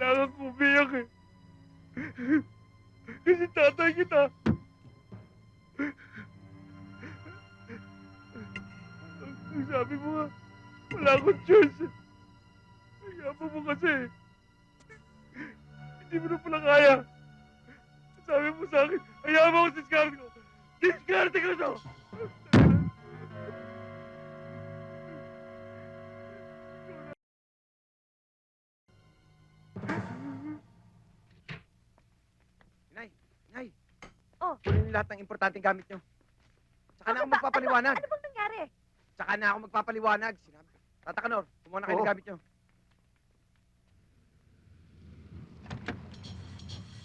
kailangan ko umiyak eh. Kasi tatay kita. Ang sabi mo nga, wala akong choice. Hayaan mo kasi. Hindi mo na pala kaya. Sabi mo sa akin, hayaan mo ako diskarte ko. Diskarte ko to! Inay! Inay! Oh. Kunin lahat ng importanteng gamit nyo. Tsaka na ako magpapaliwanag. Ano bang nangyari? Tsaka na ako magpapaliwanag. Sinabi. Tata Kanor, kumuha na kayo ng gamit nyo.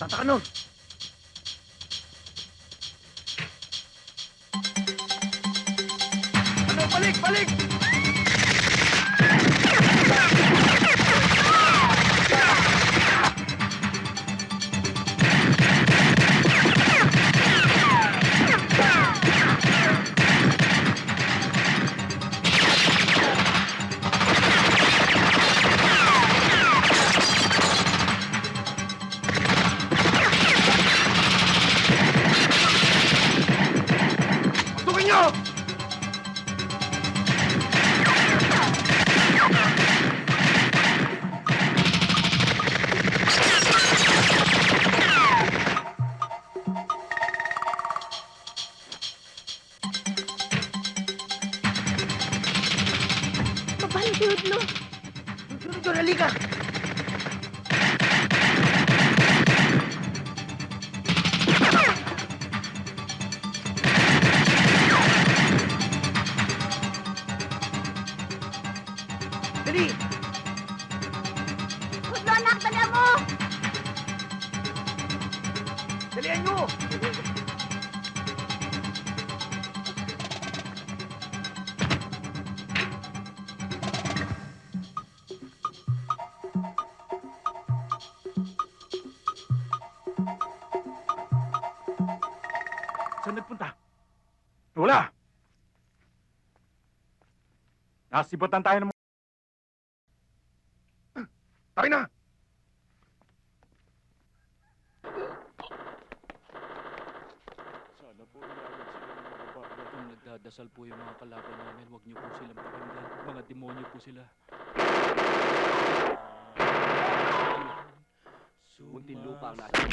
Tata Kanor! Ano? Balik! Balik! Tukin nyo! Paano si Hudlo? Sunod doon, halika! Dali! Hudlo, anak, dalihan mo! Dalihan nyo! Saan nagpunta? Wala! Nasibatan tayo ng... Tayo na! Sana po iagad sila ng mga babae. Kung nagdadasal po yung mga kalaban namin, huwag niyo po silang pakinggan. Mga demonyo po sila. Muntinlupa ang natin.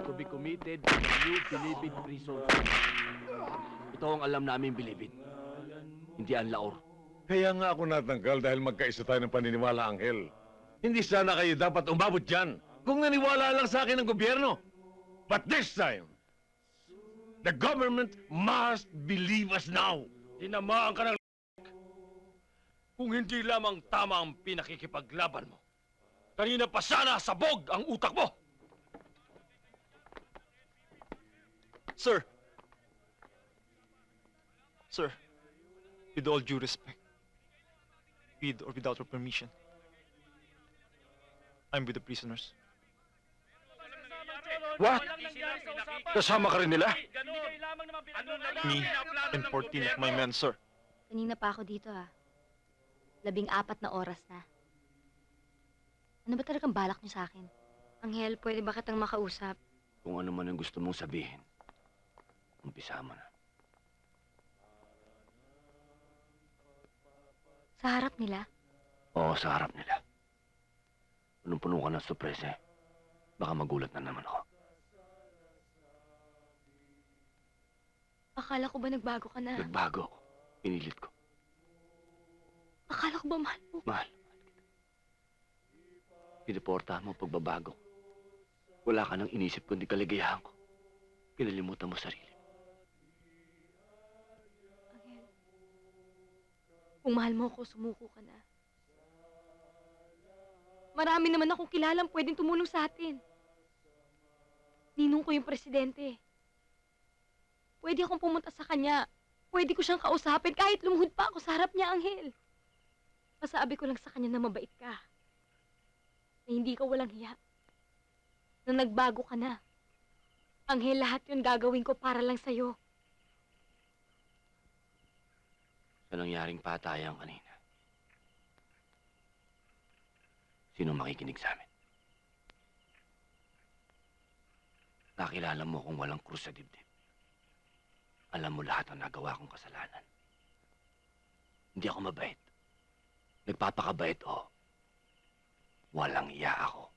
To be committed to the new Bilibid prison. Ito ang alam namin, Bilibid. Hindi ang laor. Kaya nga ako natanggal dahil magkaisa tayo ng paniniwala, Anghel. Hindi sana kayo dapat umabot dyan kung naniwala lang sa akin ng gobyerno. But this time, the government must believe us now. Tinamaan ka ng kung hindi lamang tama ang pinakikipaglaban mo. Kanina pa sana sabog ang utak mo! Sir! Sir, with all due respect, with or without your permission, I'm with the prisoners. What? Kasama ka rin nila? Me and 14 of my men, sir. Kanina pa ako dito, 14 na oras na. Ano ba talagang balak niyo sa akin? Anghel, pwede ba kitang makausap? Kung ano man ang gusto mong sabihin, umpisa mo na. Sa harap nila? Oo, sa harap nila. Punong-puno ka ng sorpresa. Baka magulat na naman ako. Akala ko ba nagbago ka na? Nagbago ako. Pinilit ko. Akala ko ba mahal mo? Mahal. Piniportahan mo ang pagbabago. Wala ka nang inisip kundi kaligayahan ko. Kinalimutan mo sarili. Anghel, kung mahal mo ako, sumuko ka na. Marami naman akong kilalang pwedeng tumulong sa atin. Ninong ko yung presidente. Pwede akong pumunta sa kanya. Pwede ko siyang kausapin kahit lumuhod pa ako sa harap niya, Anghel. Pasabi ko lang sa kanya na mabait ka. Na hindi ka walang hiya. Na nagbago ka na. Anghel, lahat yun gagawin ko para lang sa'yo. Sa nangyaring patayan kanina. Sino makikinig sa amin? Nakilala mo kung walang krus sa dibdib. Alam mo lahat ang nagawa kong kasalanan. Hindi ako mabait. Nagpapakabait, oo. Walang iya ako.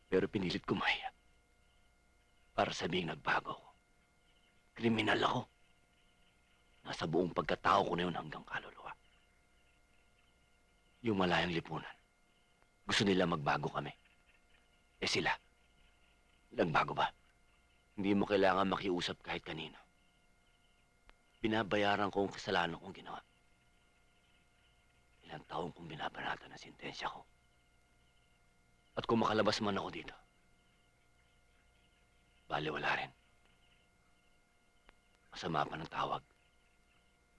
Pero pinilit ko mahiya. Para sabihin nagbago ako. Kriminal ako. Nasa buong pagkatao ko na yun hanggang kaluluwa. Yung malayang lipunan. Gusto nila magbago kami. Eh sila. Nagbago ba? Hindi mo kailangan makiusap kahit kanino. Binabayaran ko ang kasalanan kong ginawa. Ilang taong kong binabanatan ang sintensya ko. At kung makalabas man ako dito, baliwala rin. Masama pa ng tawag.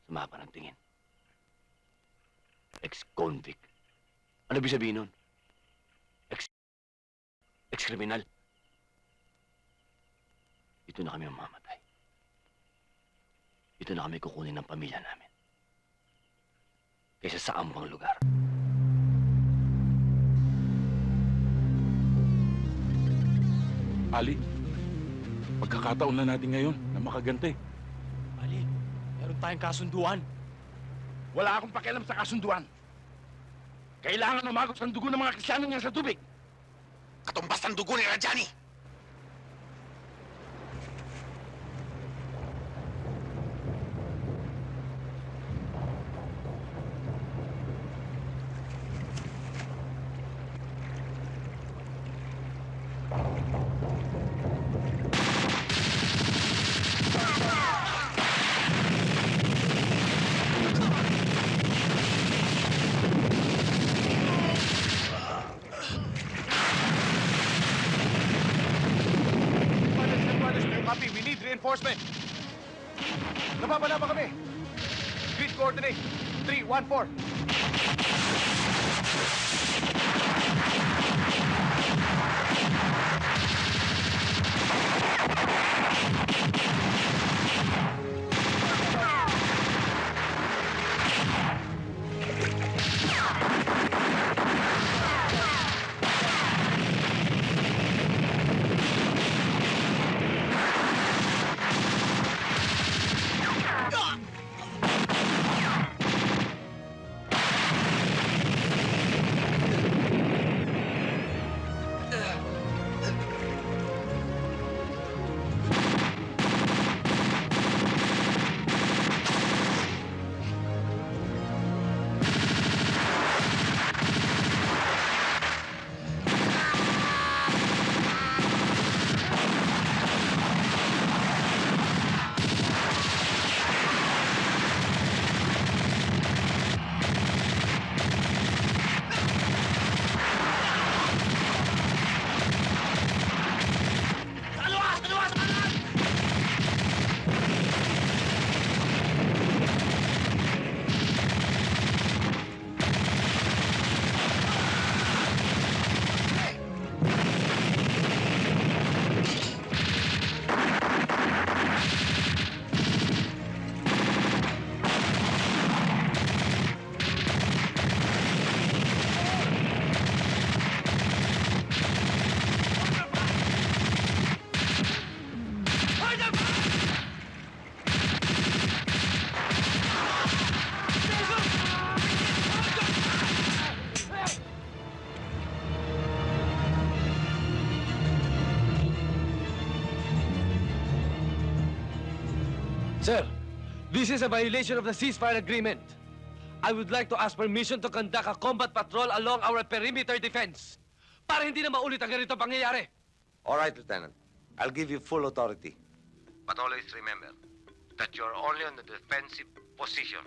Masama pa ng tingin. Ex-convict. Ano ibig sabihin nun? Ex-kriminal. Dito na kami mamamatay. Dito na kami kukunin ng pamilya namin. Kaysa sa ambang lugar. Ali, pagkakataon na natin ngayon na makaganti. Ali, meron tayong kasunduan. Wala akong pakialam sa kasunduan. Kailangan umagos ang dugo ng mga Kristiyano niya sa tubig. Katumbas ang dugo ni Rajani. Copy, we need reinforcement. Nababala pa kami. Grid coordinate, 314. Sir, this is a violation of the ceasefire agreement. I would like to ask permission to conduct a combat patrol along our perimeter defense para hindi na maulit ang ganito pangyayari. All right, Lieutenant. I'll give you full authority. But always remember that you're only on the defensive position.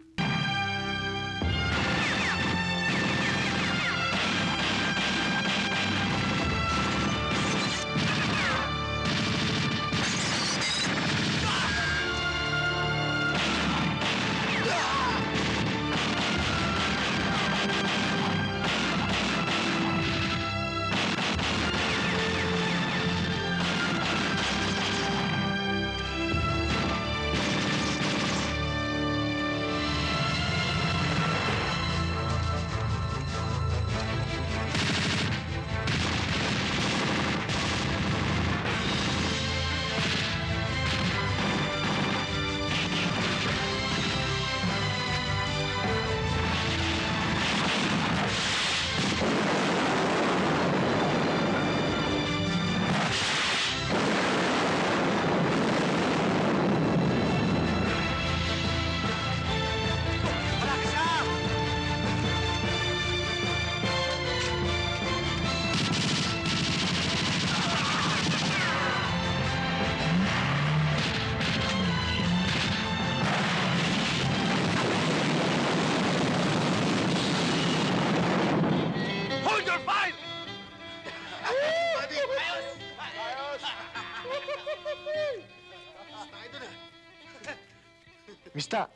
Mista,